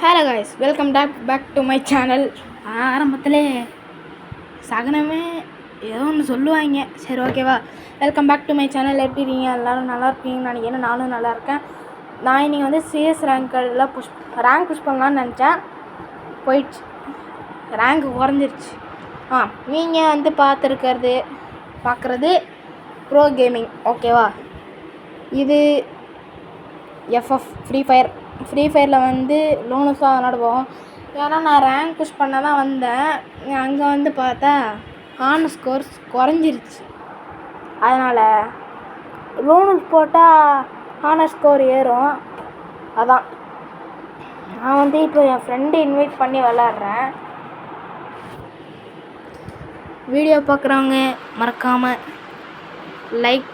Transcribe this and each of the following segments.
Hello guys, welcome back to my channel. ஆரம்பத்தில் சகனமே ஏதோ ஒன்று சொல்லுவாங்க. சரி, ஓகேவா? Welcome back to my channel. எப்படி இருக்கீங்க? எல்லோரும் நல்லா இருப்பீங்கன்னு நினைக்கிறேன். நானும் நல்லா இருக்கேன். நான் இன்றைக்கி வந்து சிஎஸ் ரேங்க் புஷ் பண்ணலான்னு நினச்சேன். போயிடுச்சு, ரேங்க் குறைஞ்சிருச்சு. நீங்கள் வந்து பார்க்குறது ப்ரோ கேமிங், ஓகேவா? இது எஃப்எஃப் ஃப்ரீ ஃபயரில் வந்து லோனஸாக விளாடுவோம். ஏன்னா நான் ரேங்க் புஷ் பண்ண தான் வந்தேன். அங்கே வந்து பார்த்தா ஹானர் ஸ்கோர்ஸ் குறைஞ்சிருச்சு. அதனால் லோனஸ் போட்டால் ஹானர் ஸ்கோர் ஏறும். அதான் நான் வந்து இப்போ என் ஃப்ரெண்டு இன்வைட் பண்ணி விளாட்றேன். வீடியோ பார்க்குறவங்க மறக்காமல் like,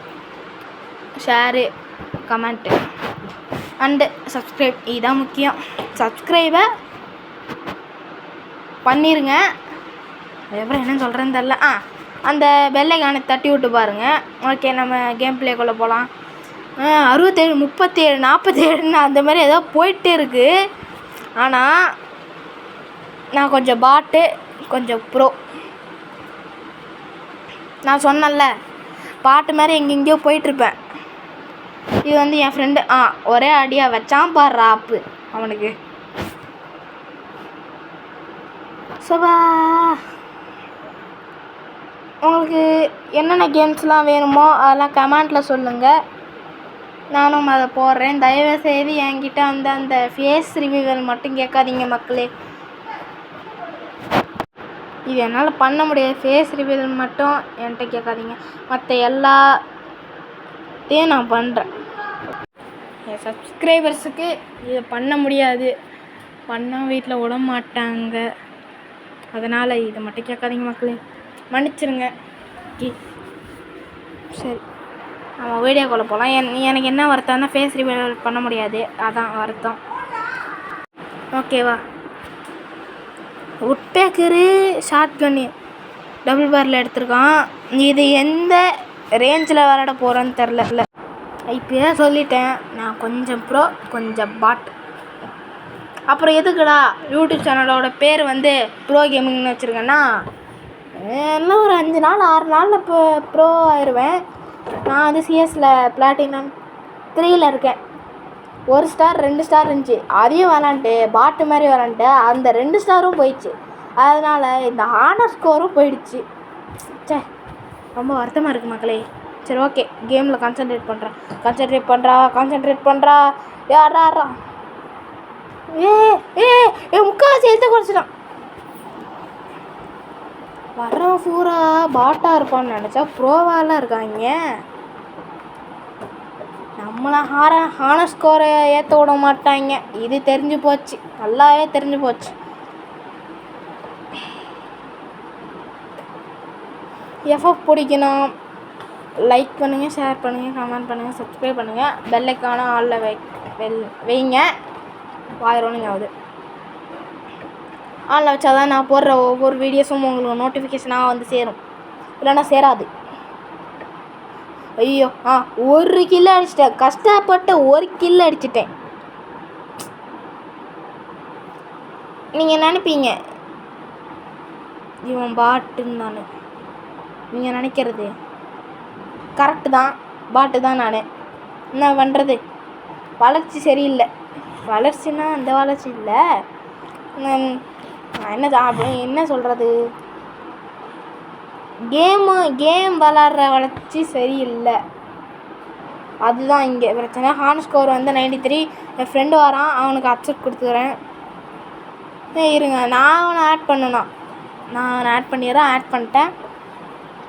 share, comment and subscribe. இதுதான் முக்கியம். சப்ஸ்கிரைபை பண்ணிடுங்க. அதுக்கப்புறம் என்ன சொல்கிறேன்னு தெரில. அந்த பெல்லைக்கான தட்டி விட்டு பாருங்கள். ஓகே, நம்ம கேம் பிளேக்குள்ளே போகலாம். 67, 37, 47 அந்த மாதிரி ஏதோ போயிட்டே இருக்குது. ஆனால் நான் கொஞ்சம் பாட்டு, கொஞ்சம் ப்ரோ. நான் சொன்னேன்ல, பாட்டு மாதிரி எங்கெங்கேயோ போயிட்டுருப்பேன். இது வந்து என் ஃப்ரெண்டு ஒரே அடியாக வச்சான் பாரு ஆப்பு அவனுக்கு. சபா, உங்களுக்கு என்னென்ன கேம்ஸ்லாம் வேணுமோ அதெல்லாம் கமெண்ட்டில் சொல்லுங்கள். நானும் அதை போடுறேன். தயவுசெய்து என்கிட்ட அந்த ஃபேஸ் ரிவ்யூவல் மட்டும் கேட்காதீங்க மக்களே. இது என்னால் பண்ண முடியாது. ஃபேஸ் ரிவ்யூவல் மட்டும் என்கிட்ட கேட்காதீங்க. மற்ற எல்லாத்தையும் நான் பண்ணுறேன். என் சப்ஸ்கிரைபர்ஸுக்கு இதை பண்ண முடியாது, பண்ணால் வீட்டில் விட மாட்டாங்க. அதனால் இதை மட்டும் கேட்காதீங்க மக்களே, மன்னிச்சிருங்க. சரி, நம்ம வீடியோக்குள்ளே போகலாம். எனக்கு என்ன வருத்தம்னா ஃபேஸ் ரிவீல் பண்ண முடியாது, அதான் வருத்தம். ஓகேவா? உட்பேக்கரு ஷார்ட் கன்னு டபுள் பேரில் எடுத்திருக்கான். இது எந்த ரேஞ்சில் விளாட போகிறேன்னு தெரில. இப்போயே சொல்லிட்டேன், நான் கொஞ்சம் ப்ரோ கொஞ்சம் பாட். அப்புறம் எதுக்குடா யூடியூப் சேனலோட பேர் வந்து ப்ரோ கேமிங்னு வச்சுருக்கேன்னா, இன்னும் ஒரு 5 நாள் 6 நாளில் இப்போ ப்ரோ ஆயிடுவேன். நான் வந்து சிஎஸில் பிளாட்டினம் 3ல் இருக்கேன். 1 ஸ்டார் 2 ஸ்டார் இருந்துச்சு, அதையும் விளாண்டுட்டு பாட்டு மாதிரி விளாண்டுட்டு அந்த 2 ஸ்டாரும் போயிடுச்சு. அதனால் இந்த ஹானர் ஸ்கோரும் போயிடுச்சு. சே, ரொம்ப வருத்தமாக இருக்குது மக்களே. சரி, ஓகே, கேமில் கான்சென்ட்ரேட் பண்ணுறா. யாரா முக்கால்வாசி எழுத்த குறைச்சிட்டான். வர்றவன் பூரா பாட்டாக இருப்பான்னு நினச்சா ப்ரோவாலாம் இருக்காங்க. நம்மளை ஹானர் ஸ்கோரை ஏற்ற விட மாட்டாங்க. இது தெரிஞ்சு போச்சு, நல்லாவே தெரிஞ்சு போச்சு. எஃப்எஃப் பிடிக்கணும், லைக் பண்ணுங்கள், ஷேர் பண்ணுங்கள், கமெண்ட் பண்ணுங்கள், சப்ஸ்கிரைப் பண்ணுங்கள். பெல்லைக்கான ஆளில் வைங்க. வாயிரோனிங் ஆகுது. ஆளில் வச்சாதான் நான் போடுற ஒவ்வொரு வீடியோஸும் உங்களுக்கு நோட்டிஃபிகேஷனாக வந்து சேரும், இல்லைன்னா சேராது. ஐயோ, 1 கில் அடிச்சிட்டேன். கஷ்டப்பட்டு 1 கில் அடிச்சிட்டேன். நீங்கள் நினைப்பீங்க இவன் பாட்டுன்னு. நீங்கள் நினைக்கிறது கரெக்டு தான், பாட்டு தான். நான் என்ன பண்ணுறது, வளர்ச்சி சரியில்லை. வளர்ச்சின்னா அந்த வளர்ச்சி இல்லை, என்ன சொல்கிறது, கேம் விளாட்ற வளர்ச்சி சரியில்லை. அதுதான் இங்கே பிரச்சனை. ஹானர் ஸ்கோர் வந்து 93. என் ஃப்ரெண்டு வரான், அவனுக்கு அப்செட் கொடுத்துக்கிறேன். இருங்க, நான் அவனை ஆட் பண்ணணும். நான் அவனை ஆட் பண்ணிடுறேன். ஆட் பண்ணிட்டேன்.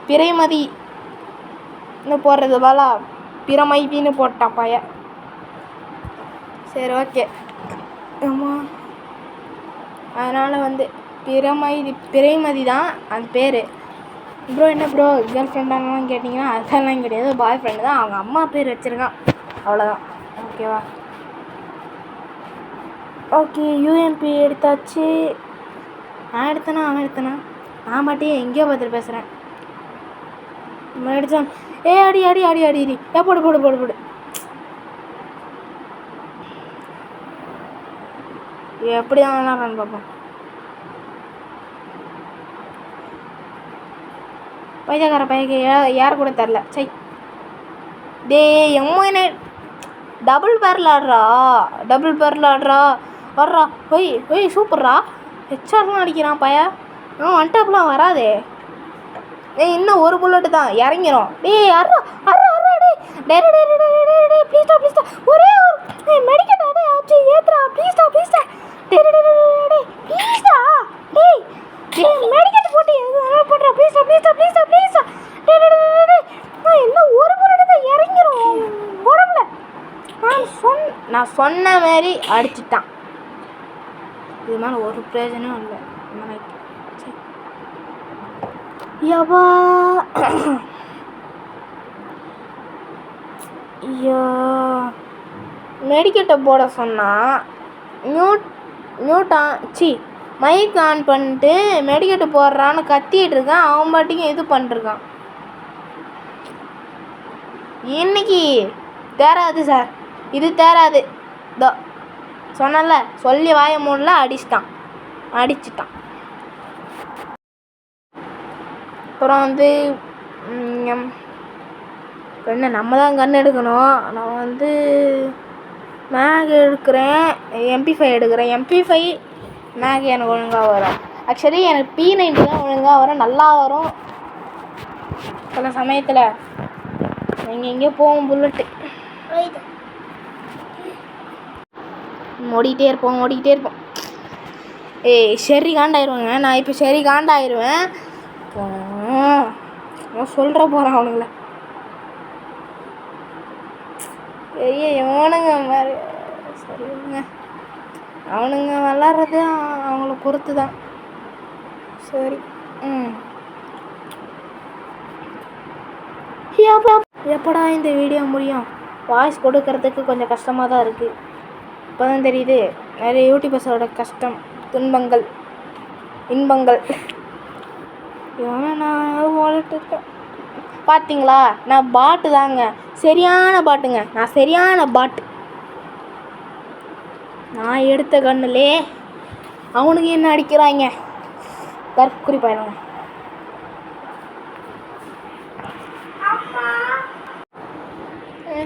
பிறைமதி இன்னும் போடுறது போல பிரமைதின்னு போட்டான் பையன். சரி, ஓகே. அதனால் வந்து பிறைமதி தான் அந்த பேர். ப்ரோ என்ன ப்ரோ கேர்ள் ஃப்ரெண்டானலாம் கேட்டிங்கன்னா அதெல்லாம் கிடையாது, பாய் ஃப்ரெண்டு தான். அவங்க அம்மா பேர் வச்சுருக்கான், அவ்வளோதான். ஓகேவா? ஓகே, யூஎம்பி எடுத்தாச்சு. நான் எடுத்தேனா அவன் எடுத்தேனா? நான் மட்டும் எங்கேயோ பார்த்துட்டு பேசுகிறேன். எடுத்தான். அடி அடி அடி அடி அடி போடு. எப்படி தான் விளாட்றான்னு பார்ப்போம். பைத்தியக்கார பையக்கு யார் கூட தெரில. சரி டே எம்மா டபுள் பேரில் ஆடுறா வர்றா. ஒய் சூப்பர்ரா. ஹெச்ஆர்லாம் அடிக்கிறான் பையன். ஒன் வராதே. இன்னும் ஒரு புல்லட்டு தான் இறங்கிரும். டேய் அர்றா டே ப்ளீஸ்டா ஒரே ஒரு மெடிக்கெட் ஆச்சு ஏத்துறா ப்ளீஸ்டா டே ப்ளீஸ்டா டேய் மெடிக்கெட் போட்டு போடுறா ப்ளீஸ்டா டே இன்னும் ஒரு புல்லட்டு தான் இறங்கிரும் உடம்புல. நான் சொன்ன மாதிரி அடிச்சிட்டான். இது மாதிரி ஒரு பிரயோஜனம் இல்லை. யப்பா ஐயோ மெடிக்கெட்டை போட சொன்னால் மைக் ஆன் பண்ணிட்டு மெடிக்கெட்டு போடுறான்னு கத்திட்டு இருக்கான். அவன் பாட்டிக்கும் இது பண்ணிருக்கான். இன்னைக்கு தேராது சார், இது தேராது. இதோ சொன்னல, சொல்லி வாய மூடல, அடிச்சிட்டான். அப்புறம் வந்து என்ன நம்ம தான் கன் எடுக்கணும். நான் வந்து மேக் எடுக்கிறேன், MP5 எடுக்கிறேன். MP5 மேக் எனக்கு ஒழுங்காக வரும். ஆக்சுவலி எனக்கு P90 தான் ஒழுங்காக வரும், நல்லா வரும். சில சமயத்தில் எங்கெங்கேயோ போகும் புல்லட்டு. ஓடிக்கிட்டே இருப்போம். சரி காண்டாயிருவாங்க. நான் இப்போ சரி காண்டாயிருவேன். சொல்கிற போகிறேன் அவனுங்கள. பெரிய இவனுங்க மாதிரி சரிங்க. அவனுங்க விளாட்றது அவங்கள பொறுத்து தான். சரி எப்படா இந்த வீடியோ முடியும்? வாய்ஸ் கொடுக்கறதுக்கு கொஞ்சம் கஷ்டமாக தான் இருக்குது. இப்போ தான் தெரியுது நிறைய யூடியூபர்ஸோட கஷ்டம், துன்பங்கள், இன்பங்கள். நான் ஓடிட்டுருக்கேன். பார்த்தீங்களா, நான் பாட்டு தாங்க, சரியான பாட்டுங்க. நான் சரியான பாட்டு. நான் எடுத்த கண்ணுலே அவனுக்கு என்ன அடிக்கிறாங்க தற்குறி பாருங்க.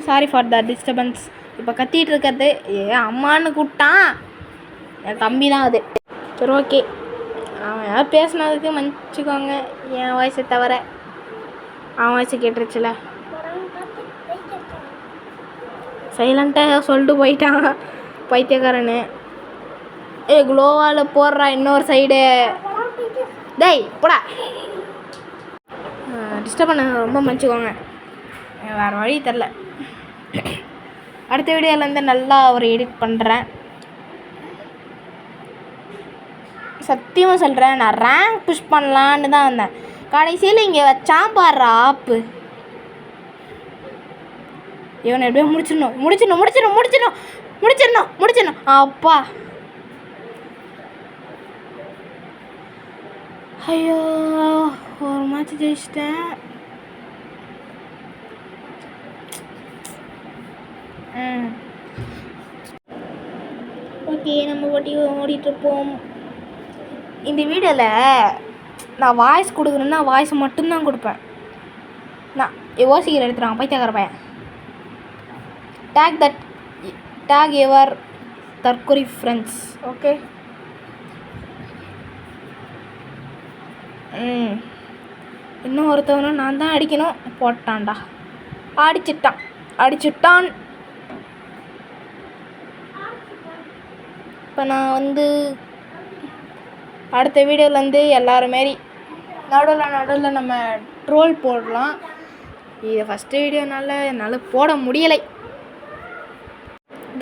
Sorry for the disturbance. இப்போ கத்திட்டு இருக்கிறது அம்மான்னு கூப்பிட்டான், என் தம்பி தான் அது. சரி ஓகே, அவன் யார் பேசினதுக்கு மன்னிச்சுக்கோங்க. என் வாய்ஸை தவிர அவன் வாய்ஸை கேட்டுருச்சுல. சைலண்ட்டாக சொல்லிட்டு போயிட்டான் பைத்தியக்காரனு. குளோவால் போடுறா இன்னொரு சைடு. டேய் போடா, டிஸ்டர்ப் பண்ண ரொம்ப மன்னிச்சுக்கோங்க. வேறு வழி தெரில. அடுத்த வீடியோலேருந்து நல்லா ஒரு எடிட் பண்ணுறேன். சத்தியமாக சொல்கிறேன், நான் ரேங்க் புஷ் பண்ணலான்னு தான் வந்தேன். கடைசியில் இங்கே வச்சான் பாடுற ஆப்பு. இவனை எப்படியோ முடிச்சிடணும். அப்பா ஐயோ, ஒரு மேட்ச் ஜெயிச்சிட்டேன். ஓகே, நம்ம ஓடிட்டுருப்போம். இந்த வீடியோவில் நான் வாய்ஸ் கொடுக்குறேன்னா வாய்ஸ் மட்டும்தான் கொடுப்பேன். நான் யோசிக்கிற எடுத்துறாங்க பைத்தியக்கார பையன். டேக் யுவர் தற்கொலை ஃப்ரெண்ட்ஸ். ஓகே, இன்னும் ஒருத்தவனும் நான் தான் அடிக்கணும். போட்டான்டா, அடிச்சுட்டான். இப்போ நான் வந்து அடுத்த வீடியோவில் எல்லோரும் மாரி நடுவில் நம்ம ட்ரோல் போடலாம். இது ஃபஸ்ட்டு வீடியோனால என்னால் போட முடியலை.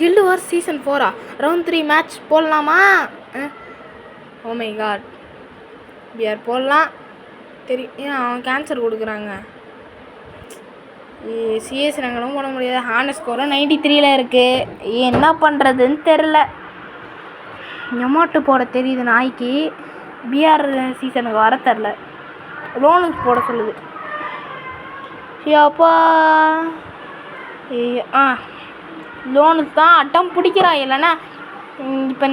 கில்டு வார் சீசன் 4 ரவுண்ட் 3 மேட்ச் போடலாமா? ஓ மை காட், பிஆர் போடலாம். தெரியும், அவன் கேன்சர் கொடுக்குறாங்க. சிஎஸ் நாங்களும் போட முடியாது. ஹானர் ஸ்கோரும் 93 இருக்குது. என்ன பண்ணுறதுன்னு தெரில. எமௌண்ட்டு போட தெரியுது நாய்க்கு. பிஆர் சீசனுக்கு வர தெரில. லோனுக்கு போட சொல்லுது. அப்பா லோனுக்கு தான் அட்டம் பிடிக்கிறான். இல்லைன்னா இப்போ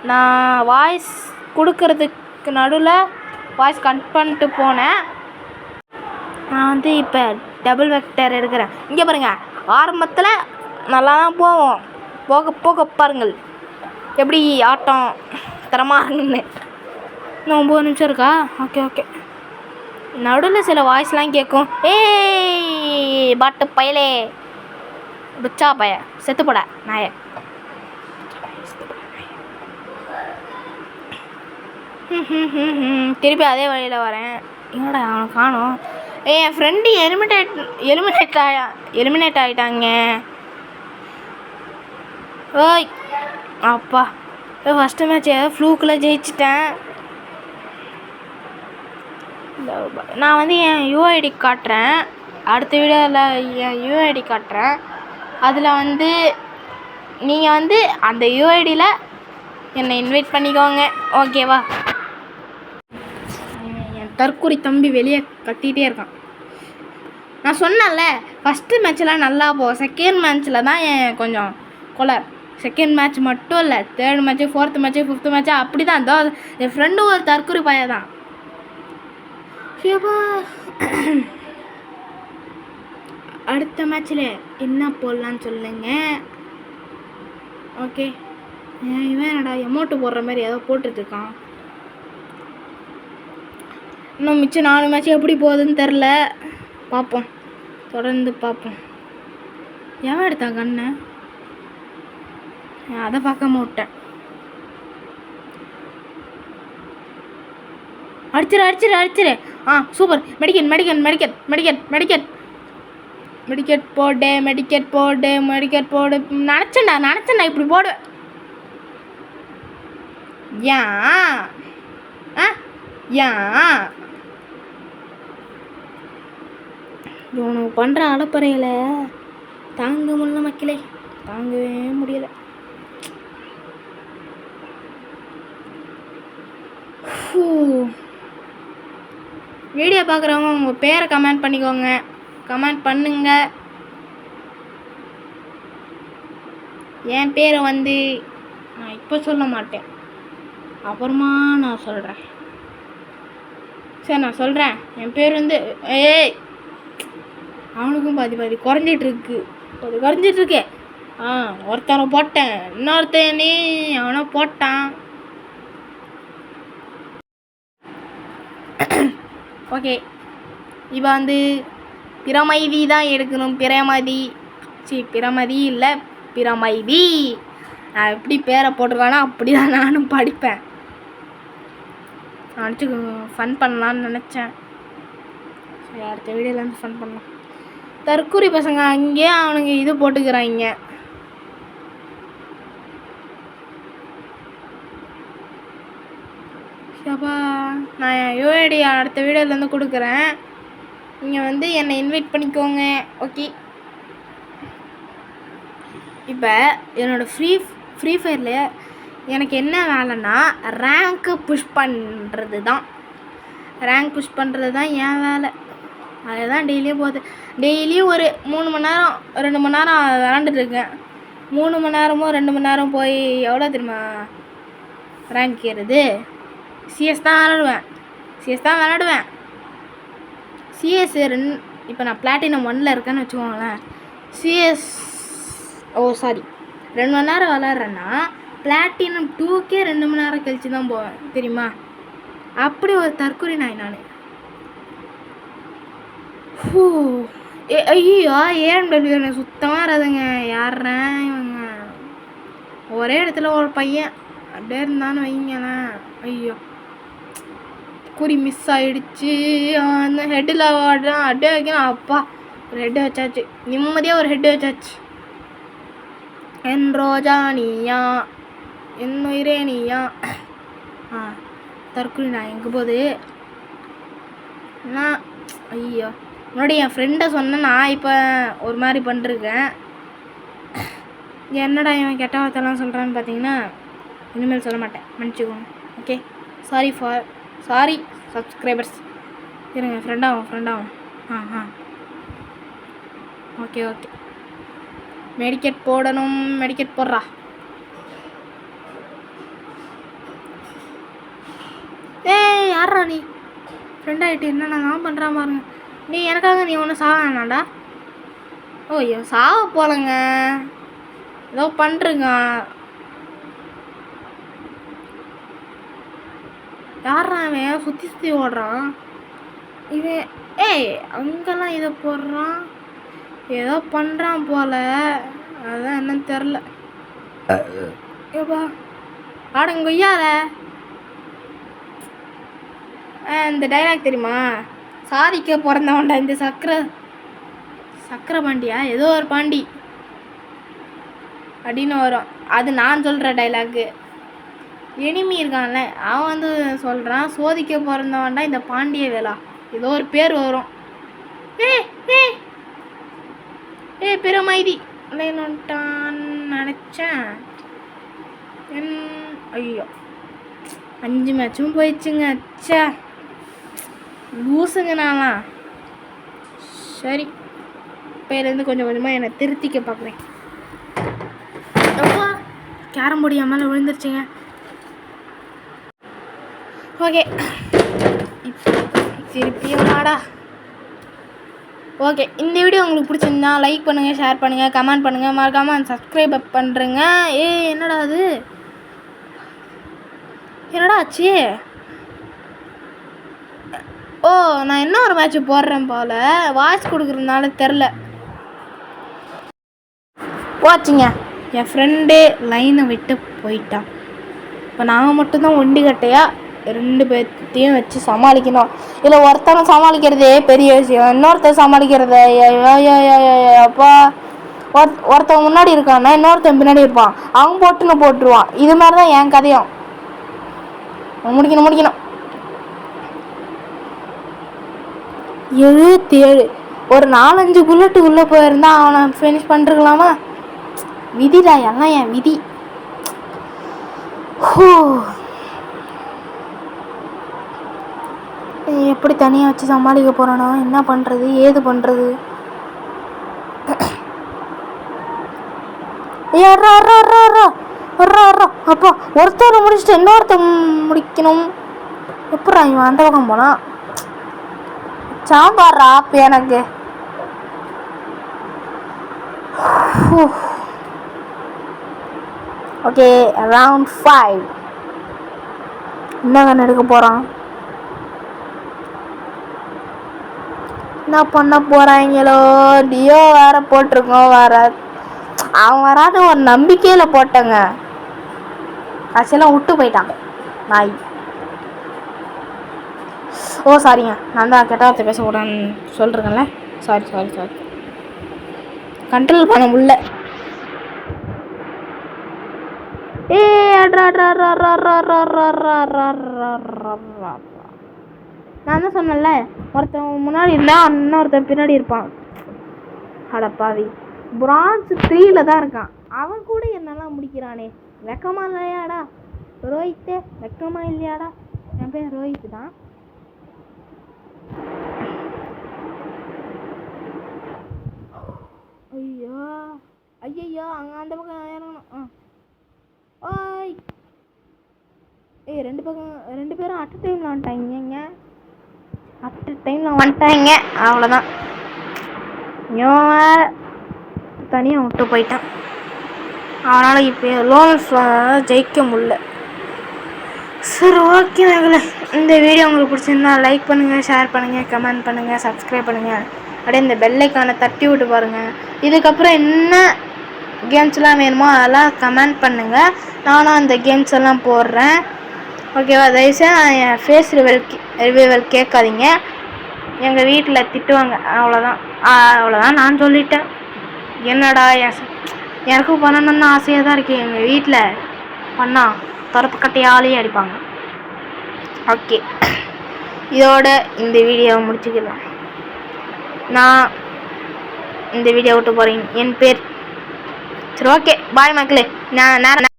நான் வாய்ஸ் கொடுக்கறதுக்கு நடுவில் வாய்ஸ் கட் பண்ணிட்டு போனேன். நான் வந்து இப்போ டபுள் வெக்டர் எடுக்கிறேன். இங்கே பாருங்கள், ஆரம்பத்தில் நல்லா தான் போவோம், போக போக பாருங்கள் எப்படி ஆட்டம் தரமாகுன்னு. இன்னும் 9 நிமிஷம் இருக்கா? ஓகே. நடுவில் சில வாய்ஸ்லாம் கேட்கும். ஏய் பாட்டு பயலே, புச்சா பய, செத்துப்பட நாய. திருப்பி அதே வழியில் வரேன். என்னடா அவனை காணோம். என் ஃப்ரெண்டு எலிமினேட் ஆகிட்டாங்க. ஓய் அப்பா, ஃபஸ்ட்டு மேட்ச் ஃப்ளூக்கில் ஜெயிச்சிட்டேன். நான் வந்து என் யூஐடி காட்டுறேன், அடுத்த வீடியோவில் என் யூஐடி காட்டுறேன். அதில் வந்து நீங்கள் வந்து அந்த யூஐடியில் என்னை இன்வைட் பண்ணிக்கோங்க, ஓகேவா? என் தற்கொலை தம்பி வெளியே கத்திகிட்டே இருக்கான். நான் சொன்னேன்ல, ஃபஸ்ட்டு மேட்ச்லாம் நல்லா போகும், செகண்ட் மேட்ச்சில் தான் கொஞ்சம் கொலர். செகண்ட் மேட்ச் மட்டும் இல்லை, third match, fourth match, fifth match அப்படி தான். இதோ என் ஃப்ரெண்டு ஒரு தற்கொலை பையன் தான். அடுத்த மேட்ச்சில் என்ன போடலான்னு சொல்லுங்க. ஓகே, இவன் என்னடா எமௌண்ட்டு போடுற மாதிரி ஏதோ போட்டுட்ருக்கான். இன்னும் மிச்சம் 4 மேட்ச் எப்படி போகுதுன்னு தெரில, பார்ப்போம், தொடர்ந்து பார்ப்போம். எவன் எடுத்தான் கண்ணை? அதை பார்க்காம விட்டேன். அடிச்சிரு. சூப்பர். மெடிக்கெட் போடு. நினச்சேன்டா இப்படி போடுவேன். ஏன் இவனுக்கு பண்ணுற அலப்பறையில் தாங்க முடியல மக்களே, தாங்கவே முடியலை. வீடியோ பார்க்குறவங்க உங்கள் பேரை கமெண்ட் பண்ணிக்கோங்க, கமெண்ட் பண்ணுங்க. என் பேரை வந்து நான் இப்போ சொல்ல மாட்டேன், அப்புறமா நான் சொல்கிறேன். சரி, நான் சொல்கிறேன். என் பேர் வந்து அவனுக்கும் பாதி குறைஞ்சிட்ருக்கு. ஒருத்தனை போட்டேன், இன்னொருத்தனே அவனை போட்டான். ஓகே, இப்போ வந்து பிரமைதி தான் எடுக்கணும். பிரமதி இல்லை, பிரமைதி. நான் எப்படி பேரை போட்டிருக்கானோ அப்படி தான் நானும் படிப்பேன். நான் நினச்சி ஃபன் பண்ணலான்னு நினச்சேன். சரி, அடுத்த வீடியோலேருந்து ஃபன் பண்ணலாம். தற்கூரி பசங்க அங்கேயே அவனுங்க இது போட்டுக்கிறாங்க. அப்பா, நான் என் யூஐடி அடுத்த வீடியோலேருந்து கொடுக்குறேன். நீங்கள் வந்து என்னை இன்வைட் பண்ணிக்கோங்க, ஓகே? இப்போ என்னோடய ஃப்ரீ ஃபயரில் எனக்கு என்ன வேலைன்னா ரேங்க்கு புஷ் பண்ணுறது தான் என் வேலை. அதுதான் டெய்லியும் போகுது. டெய்லியும் ஒரு 3 மணி நேரம் 2 மணி நேரம் விளாண்டுட்ருக்கேன். 3 மணி நேரமோ 2 மணி நேரம் போய் எவ்வளோ தெரியுமா ரேங்க் ஏறுது? சிஎஸ் தான் விளாடுவேன். சிஎஸ் இப்போ நான் பிளாட்டினம் 1ல் இருக்கேன்னு வச்சுக்கோங்களேன். சிஎஸ் 2 மணி நேரம் விளாட்றேன்னா பிளாட்டினம் 2க்கே 2 மணி நேரம் கழிச்சு தான் போவேன், தெரியுமா? அப்படி ஒரு தற்கொலை நான். ஐயோ, ஏஎம்டபிள்யூ எனக்கு சுத்தமாக வராதுங்க. யாருறேன் இவங்க? ஒரே இடத்துல ஒரு பையன் அப்படியே இருந்தான்னு வைங்களேன். ஐயோ, குறி மிஸ் ஆகிடுச்சு. அந்த ஹெட்டில் ஆடுறான், அப்படியே வைக்கணும். அப்பா, ஒரு ஹெட்டு வச்சாச்சு, நிம்மதியாக ஒரு ஹெட்டு வச்சாச்சு. என் ரோஜா நீயா, என் உயிரே நீயா. தற்கொலை நான் எங்கே போகுது? நான் ஐயோ, முன்னாடி என் ஃப்ரெண்டை சொன்னேன், நான் இப்போ ஒரு மாதிரி பண்ணிருக்கேன். என்னடா இவன் கெட்ட வார்த்தைலாம் சொல்கிறான்னு பார்த்தீங்கன்னா, இனிமேல் சொல்ல மாட்டேன், மன்னிச்சுக்கோங்க. Okay, sorry subscribers. இருங்க, ஃப்ரெண்டாகும். ஓகே. மெடிக்கெட் போடணும். மெடிக்கெட் போடுறா. யாரா நீ ஃப்ரெண்ட் ஆகிட்டு என்னென்ன தான் பண்ணுறான் பாருங்க. நீ எனக்காக நீ ஒன்றும் சாக வேணாண்டா. ஓ சாக போலங்க, ஏதோ பண்ணுறங்க. யாரா அவன் சுற்றி சுற்றி ஓடுறான் இவன்? அங்கெல்லாம் இதை போடுறான், ஏதோ பண்ணுறான் போல, அதான் என்னன்னு தெரில. ஏப்பா ஆடங்கொய்யார இந்த டைலாக் தெரியுமா? சாதிக்க பிறந்தவன்டா இந்த சக்கரை பாண்டியா ஏதோ ஒரு பாண்டி அப்படின்னு வரும். அது நான் சொல்கிற டைலாக்கு. எனிமி இருக்கான்ல அவன் வந்து சொல்கிறான், சோதிக்க பிறந்தவன்டா இந்த பாண்டிய வேலா ஏதோ ஒரு பேர் வரும். பிரமைதி வந்துட்டான்னு நினச்சேன். ஐயோ 5 மேட்சும் போயிடுச்சுங்க. அச்சா லூசுங்க நான்லாம். சரி இப்போலேருந்து கொஞ்சம் கொஞ்சமாக என்னை திருத்திக்க பார்க்குறேன். எப்பா கேரம் போர்டு என் மேலே விழுந்துருச்சுங்க. ஓகே திருப்பியும் வாடா. ஓகே இந்த வீடியோ உங்களுக்கு பிடிச்சிருந்தா லைக் பண்ணுங்கள், ஷேர் பண்ணுங்கள், கமெண்ட் பண்ணுங்கள், மறக்காமல் சப்ஸ்கிரைப் பண்ணுறேங்க. என்னடா அது, என்னடா ஆச்சு? ஓ நான் என்ன ஒரு மேட்ச் போடுறேன் போல், வாய்ஸ் கொடுக்குறதுனால தெரில. வாட்சிங்க என் ஃப்ரெண்டே லைனை விட்டு போயிட்டான். இப்போ நாங்கள் மட்டும்தான் ஒண்டி கட்டையாக 2 பேர்த்தையும் வச்சு சமாளிக்கணும். இல்லை ஒருத்தனை சமாளிக்கிறதே பெரிய விஷயம், இன்னொருத்தர் சமாளிக்கிறத அப்பா ஒருத்தவங்க முன்னாடி இருக்கான்னா இன்னொருத்தன் பின்னாடி இருப்பான், அவங்க போட்டுருவான். இது மாதிரி தான் என் கதையும். முடிக்கணும். 77 ஒரு 4-5 புல்லட்டு உள்ளே போயிருந்தா அவனை ஃபினிஷ் பண்ணிருக்கலாமா? விதிடா எல்லாம் என் விதி. எப்படி தனியாக வச்சு சமாளிக்க போகிறானோ, என்ன பண்ணுறது ஏது பண்ணுறது? அப்பா ஒருத்தரை முடிச்சுட்டு இன்னொருத்தர் முடிக்கணும். எப்படா இவன் அந்த பக்கம் போனான்? சாம்பாரா அப்போ எனக்கு. ஓகே ரவுண்ட் 5 என்ன கண்ணு எடுக்க போகிறான்? என்ன பண்ண போகிறாங்களோ? டியோ வேற போட்டிருக்கோம், வேற அவன் வராது ஒரு நம்பிக்கையில் போட்டேங்க. கடைசியெல்லாம் விட்டு போயிட்டான் நாய். ஓ சாரிங்க, நான் தான் கெட்ட வார்த்தை பேசக்கூடாதுன்னு சொல்கிறேன்ல. சாரி கண்ட்ரோல் பண்ண முடியல. நான் தான் சொன்னேன்ல ஒருத்தன் முன்னாடி இருந்தா இன்னொருத்தன் பின்னாடி இருப்பான். அடப்பாவி பிரான்ஸ் 3ல தான் இருக்கான், அவன் கூட என்னெல்லாம் முடிக்கிறானே. வெக்கமா இல்லையாடா ரோஹித்தே? வெக்கமா இல்லையாடா? என் பேர் ரோஹித் தான். ஐயோ அங்கே அந்த பக்கம் இறங்கணும். ஓய் 2 பேரும் அட் டைமில் வந்துட்டாங்க. அவ்வளோதான். இவன் தனியாக விட்டு போயிட்டான், அவனால் இப்போ லோன்ஸ் ஜெயிக்க முடியல. சரி ஓகே மகளே, இந்த வீடியோ உங்களுக்கு பிடிச்சிருந்தா லைக் பண்ணுங்கள், ஷேர் பண்ணுங்கள், கமெண்ட் பண்ணுங்கள், சப்ஸ்கிரைப் பண்ணுங்கள். அப்படியே இந்த பெல் ஐக்கானை தட்டி விட்டு பாருங்கள். இதுக்கப்புறம் என்ன கேம்ஸ்லாம் வேணுமோ அதெல்லாம் கமெண்ட் பண்ணுங்கள், நானும் அந்த கேம்ஸ் எல்லாம் போடுறேன். ஓகேவா? தயவுசெய்து என் ஃபேஸ் ரிவைவல் கேட்காதீங்க, எங்கள் வீட்டில் திட்டுவாங்க. அவ்வளோதான் நான் சொல்லிட்டேன். என்னடா எனக்கும் பண்ணணும்னு ஆசையாக தான் இருக்குது. எங்கள் வீட்டில் பண்ணால் தரப்பு கட்டையாலேயே அடிப்பாங்க. ஓகே இதோட இந்த வீடியோவை முடிச்சுக்கலாம். நான் இந்த வீடியோ விட்டு போகிறேன். என் பேர். சரி ஓகே பாய் மக்களே. நான்